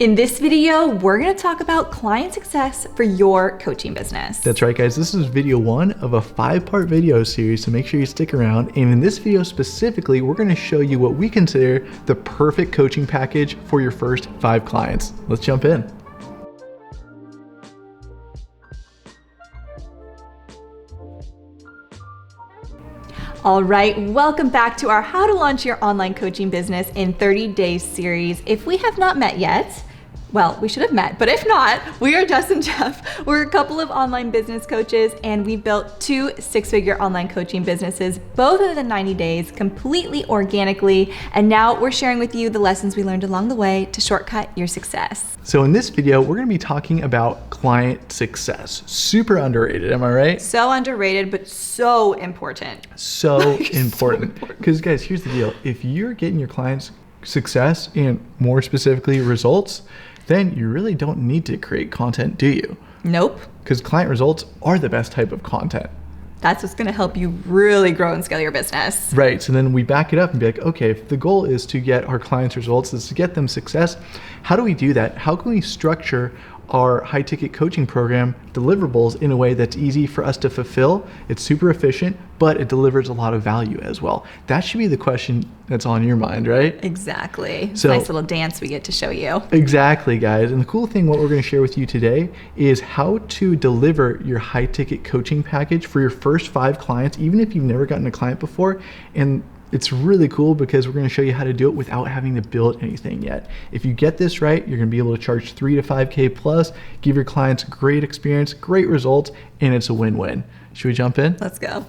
In this video, we're gonna talk about client success for your coaching business. That's right, guys. This is video 1 of a 5-part video series, so make sure you stick around. And in this video specifically, we're gonna show you what we consider the perfect coaching package for your first 5 clients. Let's jump in. All right, welcome back to our How to Launch Your Online Coaching Business in 30 Days series. If we have not met yet, well, we should have met, but if not, we are Jess and Jeff. We're a couple of online business coaches, and we built 2 6-figure online coaching businesses, both within 90 days, completely organically. And now we're sharing with you the lessons we learned along the way to shortcut your success. So in this video, we're gonna be talking about client success. Super underrated, am I right? So underrated, but so important. So important. Because guys, here's the deal. If you're getting your clients success and more specifically results, then you really don't need to create content, do you? Nope. Because client results are the best type of content. That's what's gonna help you really grow and scale your business. Right, so then we back it up and be like, okay, if the goal is to get our clients results, is to get them success, how do we do that? How can we structure our high ticket coaching program deliverables in a way that's easy for us to fulfill? It's super efficient, but it delivers a lot of value as well. That should be the question that's on your mind, right? Exactly. So, nice little dance we get to show you. Exactly, guys. And the cool thing, what we're going to share with you today is how to deliver your high ticket coaching package for your first 5 clients, even if you've never gotten a client before. And it's really cool because we're going to show you how to do it without having to build anything yet. If you get this right, you're going to be able to charge 3 to 5K plus, give your clients great experience, great results, and it's a win-win. Should we jump in? Let's go.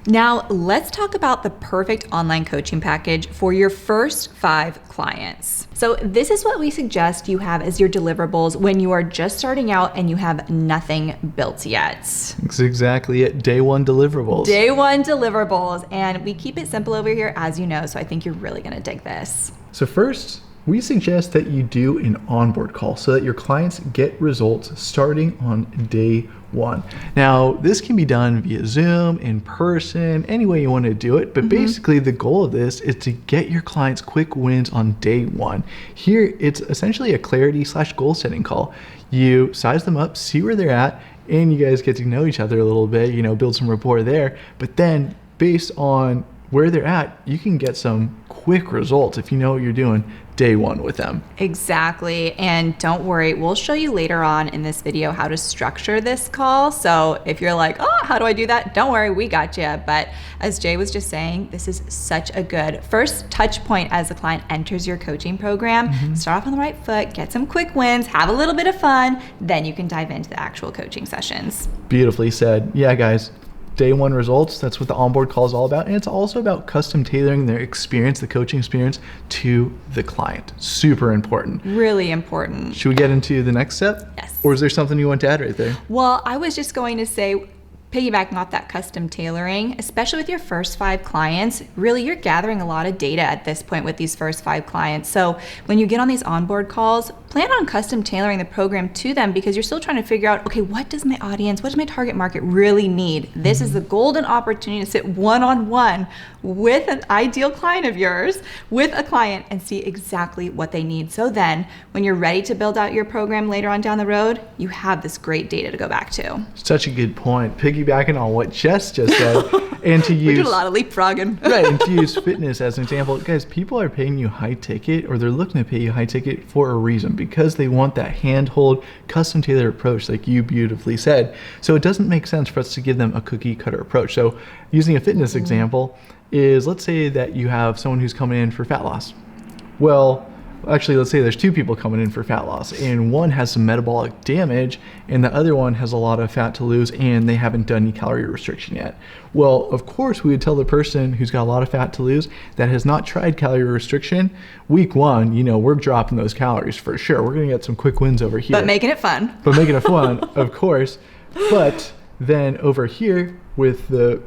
Now, let's talk about the perfect online coaching package for your first 5 clients. So this is what we suggest you have as your deliverables when you are just starting out and you have nothing built yet. That's exactly it. Day 1 deliverables. Day 1 deliverables. And we keep it simple over here, as you know, so I think you're really gonna dig this. So first, we suggest that you do an onboard call so that your clients get results starting on day 1. Now, this can be done via Zoom, in person, any way you want to do it. But basically, the goal of this is to get your clients quick wins on day 1. Here, it's essentially a clarity/goal setting call. You size them up, see where they're at, and you guys get to know each other a little bit, build some rapport there. But then, based on where they're at, you can get some quick results if you know what you're doing day 1 with them. Exactly. And don't worry, we'll show you later on in this video how to structure this call. So if you're like, oh, how do I do that? Don't worry, we got you. But as Jay was just saying, this is such a good first touch point as the client enters your coaching program. Start off on the right foot, get some quick wins, have a little bit of fun, then you can dive into the actual coaching sessions. Beautifully said. Yeah, guys. Day 1 results, that's what the onboard call is all about. And it's also about custom tailoring their experience, the coaching experience, to the client. Super important. Really important. Should we get into the next step? Yes. Or is there something you want to add right there? Well, I was just going to say, piggybacking off that custom tailoring, especially with your first 5 clients, really you're gathering a lot of data at this point with these first 5 clients. So when you get on these onboard calls, plan on custom tailoring the program to them because you're still trying to figure out, okay, what does my audience, what does my target market really need? This is the golden opportunity to sit one-on-one with an ideal client of yours, with a client, and see exactly what they need. So then when you're ready to build out your program later on down the road, you have this great data to go back to. Such a good point. Piggybacking on what Jess just said, and to use we did a lot of leapfrogging. Right, and to use fitness as an example, guys, people are paying you high ticket, or they're looking to pay you high ticket for a reason, because they want that handhold, custom tailored approach, like you beautifully said. So it doesn't make sense for us to give them a cookie cutter approach. So using a fitness example is, let's say that you have someone who's coming in for fat loss. Well, actually, let's say there's 2 people coming in for fat loss, and one has some metabolic damage and the other one has a lot of fat to lose and they haven't done any calorie restriction yet. Well, of course, we would tell the person who's got a lot of fat to lose that has not tried calorie restriction, week 1, we're dropping those calories for sure. We're going to get some quick wins over here. But making it fun. But making it fun, of course. But then over here with the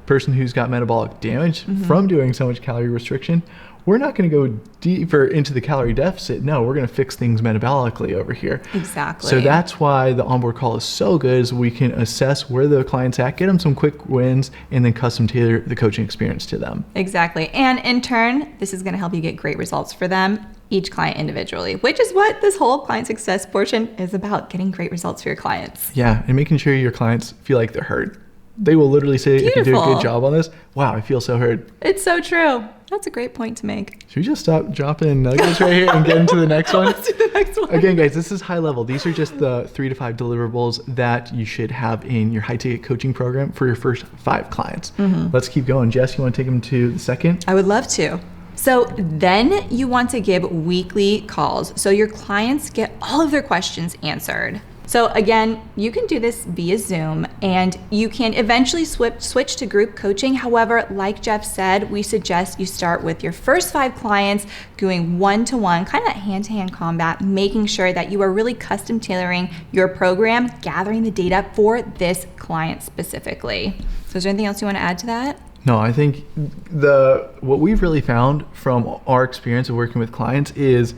person who's got metabolic damage from doing so much calorie restriction, we're not going to go deeper into the calorie deficit. No, we're going to fix things metabolically over here. Exactly. So that's why the onboard call is so good, is we can assess where the client's at, get them some quick wins, and then custom tailor the coaching experience to them. Exactly. And in turn, this is going to help you get great results for them each client individually, which is what this whole client success portion is about, getting great results for your clients. Yeah, and making sure your clients feel like they're heard. They will literally say, if you do a good job on this, wow, I feel so heard. It's so true. That's a great point to make. Should we just stop dropping nuggets right here and get into the next one? Let's do the next one. Again, guys, this is high level. These are just the 3 to 5 deliverables that you should have in your high ticket coaching program for your first 5 clients. Let's keep going. Jess, you want to take them to the second? I would love to. So then you want to give weekly calls so your clients get all of their questions answered. So again, you can do this via Zoom, and you can eventually switch to group coaching. However, like Jeff said, we suggest you start with your first 5 clients doing one-to-one, kind of hand-to-hand combat, making sure that you are really custom tailoring your program, gathering the data for this client specifically. So is there anything else you want to add to that? No, I think what we've really found from our experience of working with clients is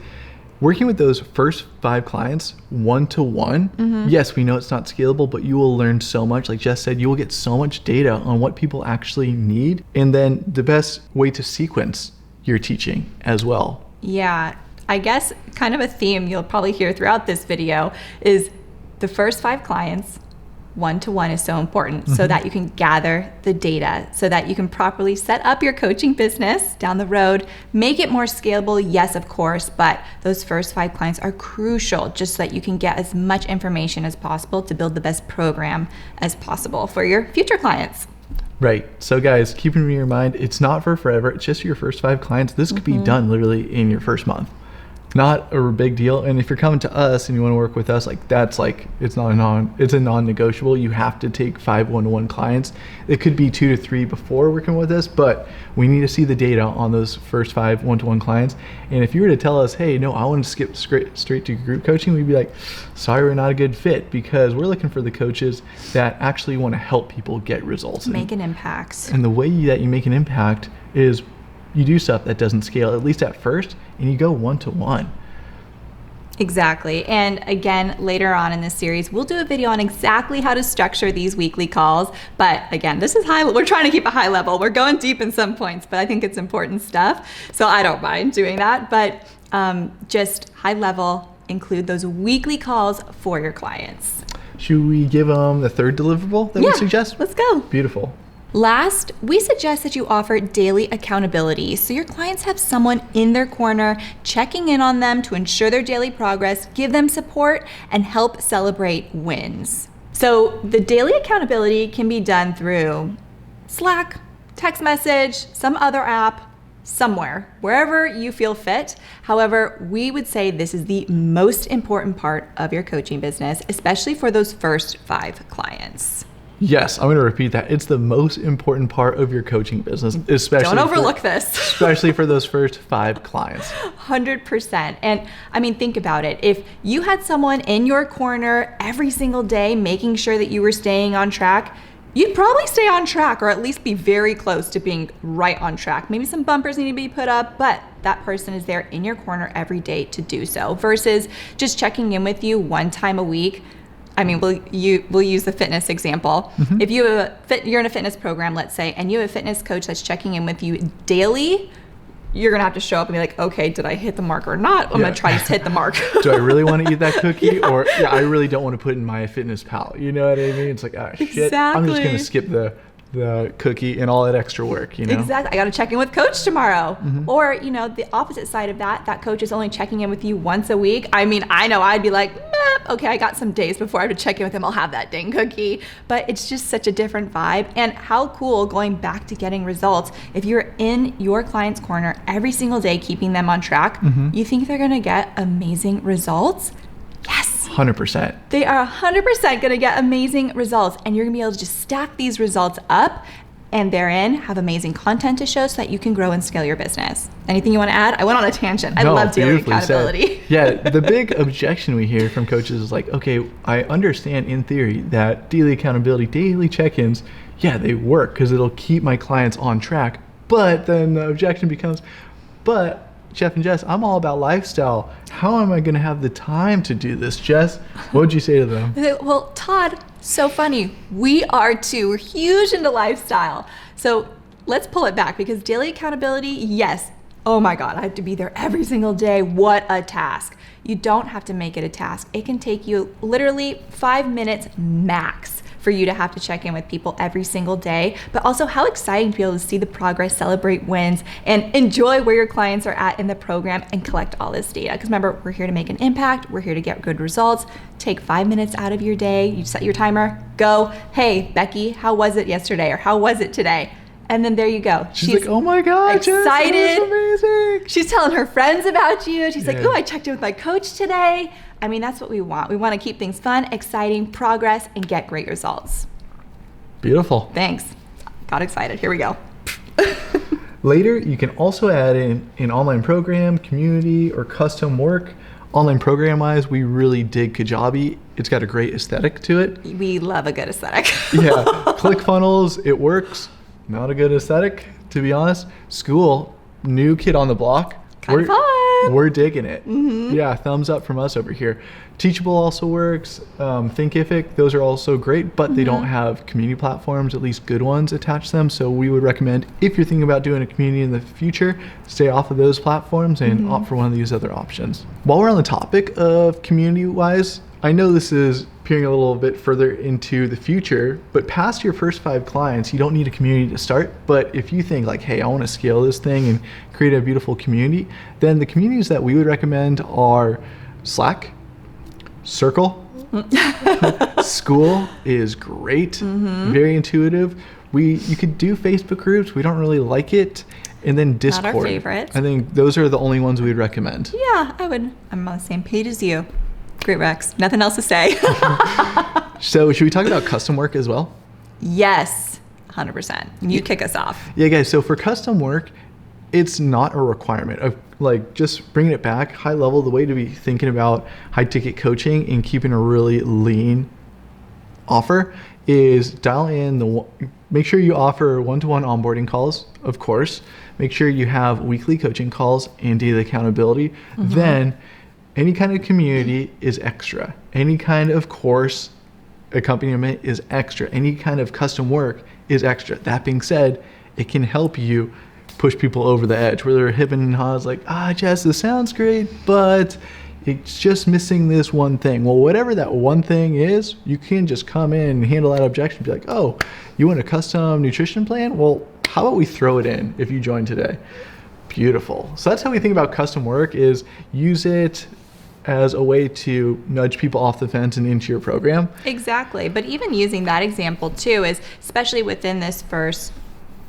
working with those first 5 clients one-to-one. Yes, we know it's not scalable, but you will learn so much. Like Jess said, you will get so much data on what people actually need, and then the best way to sequence your teaching as well. Yeah, I guess kind of a theme you'll probably hear throughout this video is the first 5 clients, one-to-one is so important so that you can gather the data, so that you can properly set up your coaching business down the road, make it more scalable, yes, of course, but those first 5 clients are crucial just so that you can get as much information as possible to build the best program as possible for your future clients. Right. So guys, keep in your mind, it's not for forever. It's just your first 5 clients. This could be done literally in your first month. Not a big deal. And if you're coming to us and you want to work with us, like that's like, it's a non-negotiable. You have to take 5 one-to-one clients. It could be 2 to 3 before working with us, but we need to see the data on those first 5 one-to-one clients. And if you were to tell us, hey, no, I want to skip straight to group coaching, we'd be like, sorry, we're not a good fit, because we're looking for the coaches that actually want to help people get results. Make an impact. And the way that you make an impact is you do stuff that doesn't scale, at least at first, and you go one-to-one. Exactly. And again, later on in this series, we'll do a video on exactly how to structure these weekly calls. But again, this is we're trying to keep a high level. We're going deep in some points, but I think it's important stuff. So I don't mind doing that. But just high level, include those weekly calls for your clients. Should we give them the third deliverable that we suggest? Let's go. Beautiful. Last, we suggest that you offer daily accountability so your clients have someone in their corner checking in on them to ensure their daily progress, give them support, and help celebrate wins. So the daily accountability can be done through Slack, text message, some other app, somewhere, wherever you feel fit. However, we would say this is the most important part of your coaching business, especially for those first 5 clients. Yes, I'm going to repeat that. It's the most important part of your coaching business, especially Don't overlook this. Especially for those first 5 clients. 100%. And I mean, think about it. If you had someone in your corner every single day making sure that you were staying on track, you'd probably stay on track, or at least be very close to being right on track. Maybe some bumpers need to be put up, but that person is there in your corner every day to do so, versus just checking in with you one time a week. I mean, we'll use the fitness example. If you have you're in a fitness program, let's say, and you have a fitness coach that's checking in with you daily, you're gonna have to show up and be like, okay, did I hit the mark or not? I'm gonna try to hit the mark. Do I really want to eat that cookie? Or I really don't want to put in my fitness pal. You know what I mean? It's like, shit, I'm just gonna skip the cookie and all that extra work, you know? Exactly. I got to check in with coach tomorrow. Or, the opposite side of that coach is only checking in with you once a week. I mean, I know I'd be like, okay, I got some days before I have to check in with him. I'll have that dang cookie. But it's just such a different vibe. And how cool, going back to getting results, if you're in your client's corner every single day, keeping them on track, you think they're going to get amazing results? Yes. 100%. They are 100% going to get amazing results, and you're going to be able to just stack these results up and therein have amazing content to show so that you can grow and scale your business. Anything you want to add? I went on a tangent. I love daily accountability. Yeah, the big objection we hear from coaches is like, okay, I understand in theory that daily accountability, daily check-ins, yeah, they work because it'll keep my clients on track. But then the objection becomes, but Jeff and Jess, I'm all about lifestyle. How am I going to have the time to do this, Jess? What would you say to them? Well, Todd, so funny. We are too. We're huge into lifestyle. So let's pull it back, because daily accountability, yes, oh my God, I have to be there every single day. What a task. You don't have to make it a task. It can take you literally 5 minutes max for you to have to check in with people every single day. But also how exciting to be able to see the progress, celebrate wins, and enjoy where your clients are at in the program and collect all this data. Because remember, we're here to make an impact. We're here to get good results. Take 5 minutes out of your day. You set your timer, go, hey, Becky, how was it yesterday? Or how was it today? And then there you go. She's like, oh my God, excited. Jess, that was amazing. She's telling her friends about you. She's like, Yeah. oh, I checked in with my coach today. I mean, that's what we want. We want to keep things fun, exciting, progress, and get great results. Beautiful. Thanks. Got excited. Here we go. Later, you can also add in an online program, community, or custom work. Online program-wise, we really dig Kajabi. It's got a great aesthetic to it. We love a good aesthetic. Yeah, ClickFunnels, it works. Not a good aesthetic, to be honest. School, new kid on the block. Kind of fun. We're digging it. Yeah, thumbs up from us over here. Teachable also works. Thinkific, those are also great, but they don't have community platforms, at least good ones, attached to them. So we would recommend, if you're thinking about doing a community in the future, stay off of those platforms and opt for one of these other options. While we're on the topic of community-wise, I know this is peering a little bit further into the future, but past your first 5 clients, you don't need a community to start. But if you think like, hey, I want to scale this thing and create a beautiful community, then the communities that we would recommend are Slack, Circle, School is great, very intuitive. You could do Facebook groups. We don't really like it. And then Discord. Not our favorites. I think those are the only ones we'd recommend. Yeah, I'm on the same page as you. Great, Rex. Nothing else to say. So should we talk about custom work as well? Yes, 100%. You kick us off. Yeah, guys. So for custom work, it's not a requirement of like just bringing it back high level. The way to be thinking about high ticket coaching and keeping a really lean offer is dial in make sure you offer one-to-one onboarding calls, of course. Make sure you have weekly coaching calls and daily accountability. Then any kind of community is extra. Any kind of course accompaniment is extra. Any kind of custom work is extra. That being said, it can help you push people over the edge where they're hemming and haws like, Jess, this sounds great, but it's just missing this one thing. Well, whatever that one thing is, you can just come in and handle that objection. Be like, oh, you want a custom nutrition plan? Well, how about we throw it in if you join today? Beautiful. So that's how we think about custom work, is use it as a way to nudge people off the fence and into your program. Exactly. But even using that example too is, especially within this first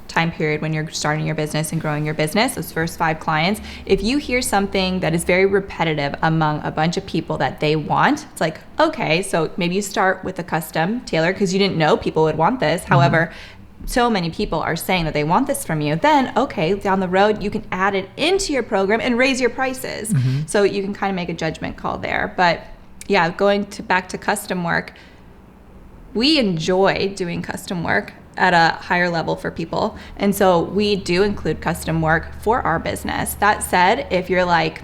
time period when you're starting your business and growing your business, those first 5 clients, if you hear something that is very repetitive among a bunch of people that they want, it's like, okay, so maybe you start with a custom tailor because you didn't know people would want this. However, so many people are saying that they want this from you. Then, okay, down the road, you can add it into your program and raise your prices. So you can kind of make a judgment call there. But yeah, back to custom work, we enjoy doing custom work at a higher level for people. And so we do include custom work for our business. That said, if you're like,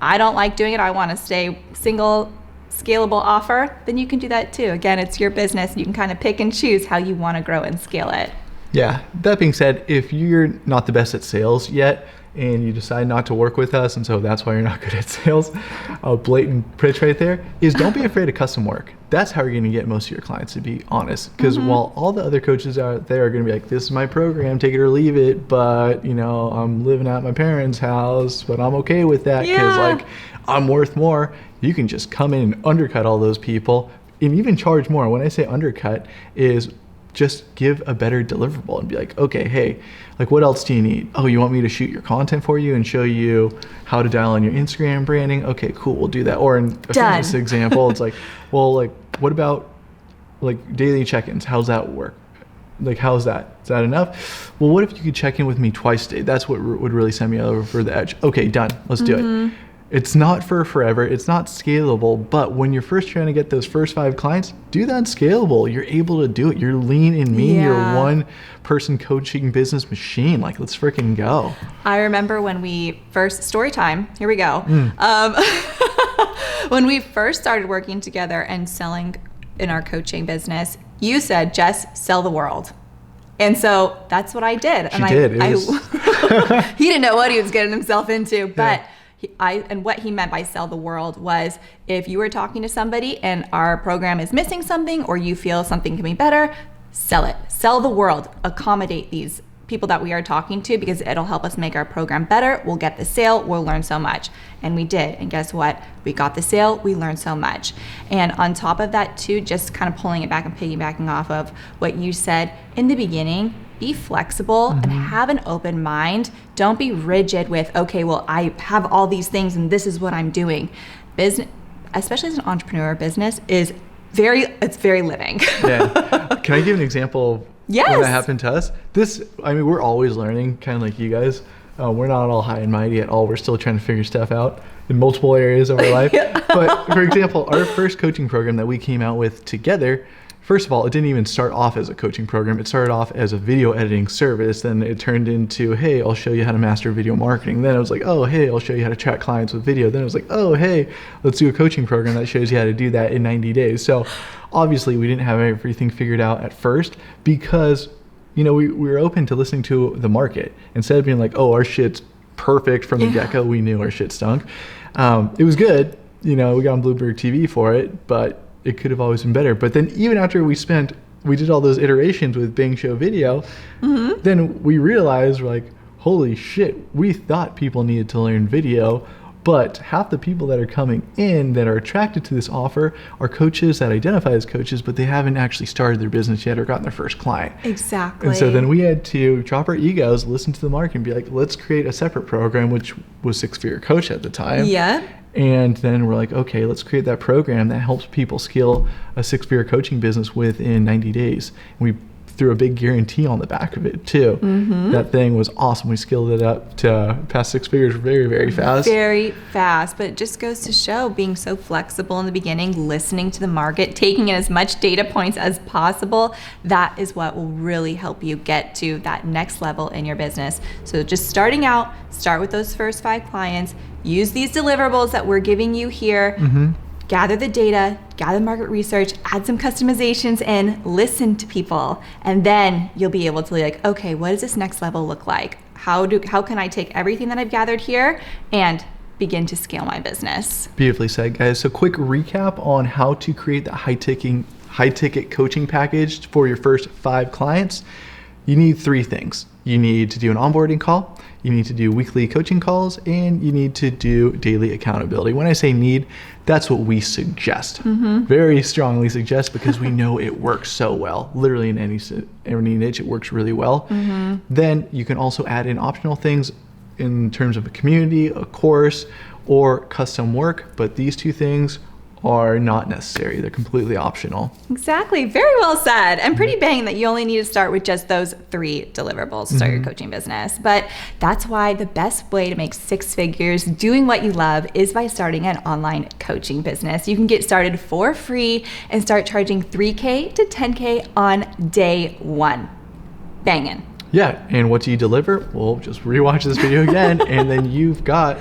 I don't like doing it, I want to stay single scalable offer, then you can do that too. Again, it's your business. You can kind of pick and choose how you want to grow and scale it. Yeah. That being said, if you're not the best at sales yet and you decide not to work with us, and so that's why you're not good at sales, a blatant pitch right there is don't be afraid of custom work. That's how you're going to get most of your clients, to be honest. Because while all the other coaches out there are going to be like, this is my program, take it or leave it, but I'm living at my parents' house, but I'm okay with that because I'm worth more. You can just come in and undercut all those people and even charge more. When I say undercut is just give a better deliverable and be like, okay, hey, like what else do you need? Oh, you want me to shoot your content for you and show you how to dial in your Instagram branding? Okay, cool, we'll do that. Or in a famous example, it's like, well, like what about like daily check-ins? How's that work? Like, how's that? Is that enough? Well, what if you could check in with me twice a day? That's what would really send me over the edge. Okay, done. Let's do it. It's not for forever. It's not scalable. But when you're first trying to get those first 5 clients, do that scalable. You're able to do it. You're lean and mean. Yeah. You're one person coaching business machine. Like, let's freaking go. I remember when we first, story time, here we go. When we first started working together and selling in our coaching business, you said, Jess, sell the world. And so that's what I did. She did. It was He didn't know what he was getting himself into, but Yeah. and what he meant by sell the world was, if you were talking to somebody and our program is missing something, or you feel something can be better, sell it. Sell the world. Accommodate these people that we are talking to, because it'll help us make our program better. We'll get the sale. We'll learn so much. And we did. And guess what? We got the sale. We learned so much. And on top of that too, just kind of pulling it back and piggybacking off of what you said in the beginning, be flexible and have an open mind. Don't be rigid with, okay, well, I have all these things and this is what I'm doing. Business, especially as an entrepreneur, business is very living. Yeah. Can I give an example of Yes. when that happened to us? We're always learning, kind of like you guys. We're not all high and mighty at all. We're still trying to figure stuff out in multiple areas of our life. But for example, our first coaching program that we came out with together, first of all, it didn't even start off as a coaching program. It started off as a video editing service. Then it turned into, hey, I'll show you how to master video marketing. Then it was like, oh, hey, I'll show you how to track clients with video. Then it was like, oh, hey, let's do a coaching program that shows you how to do that in 90 days. So obviously we didn't have everything figured out at first, because we were open to listening to the market. Instead of being like, oh, our shit's perfect from the get-go, we knew our shit stunk. It was good. We got on Bloomberg TV for it, but it could have always been better. But then even after we did all those iterations with Bing Show Video, then we realized, we're like, holy shit, we thought people needed to learn video, but half the people that are coming in that are attracted to this offer are coaches that identify as coaches, but they haven't actually started their business yet or gotten their first client. Exactly. And so then we had to drop our egos, listen to the market, and be like, let's create a separate program, which was Six Figure Coach at the time. Yeah. And then we're like, okay, let's create that program that helps people scale a six-figure coaching business within 90 days. And we threw a big guarantee on the back of it too. That thing was awesome. We scaled it up to past six figures very, very fast. Very fast, but it just goes to show being so flexible in the beginning, listening to the market, taking in as much data points as possible. That is what will really help you get to that next level in your business. So just starting out, start with those first 5 clients, use these deliverables that we're giving you here, gather the data, gather market research, add some customizations in, listen to people, and then you'll be able to be like, okay, what does this next level look like? How can I take everything that I've gathered here and begin to scale my business? Beautifully said, guys. So quick recap on how to create that high ticket coaching package for your first 5 clients. You need 3 things. You need to do an onboarding call, you need to do weekly coaching calls, and you need to do daily accountability. When I say need, that's what we suggest. Very strongly suggest, because we know it works so well. Literally in any niche, it works really well. Then you can also add in optional things in terms of a community, a course, or custom work. But these 2 things are not necessary. They're completely optional. Exactly. Very well said. And pretty bang that you only need to start with just those 3 deliverables to start your coaching business. But that's why the best way to make 6 figures doing what you love is by starting an online coaching business. You can get started for free and start charging $3K to $10K on day 1. Banging. Yeah, and what do you deliver? Well, just rewatch this video again, and then you've got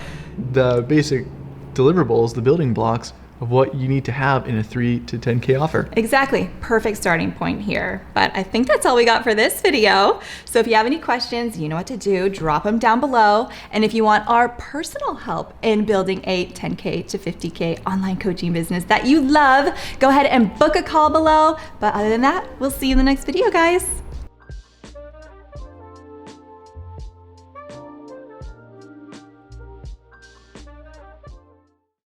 the basic deliverables, the building blocks of what you need to have in a 3 to 10K offer. Exactly. Perfect starting point here. But I think that's all we got for this video. So if you have any questions, you know what to do. Drop them down below. And if you want our personal help in building a 10K to 50K online coaching business that you love, go ahead and book a call below. But other than that, we'll see you in the next video, guys.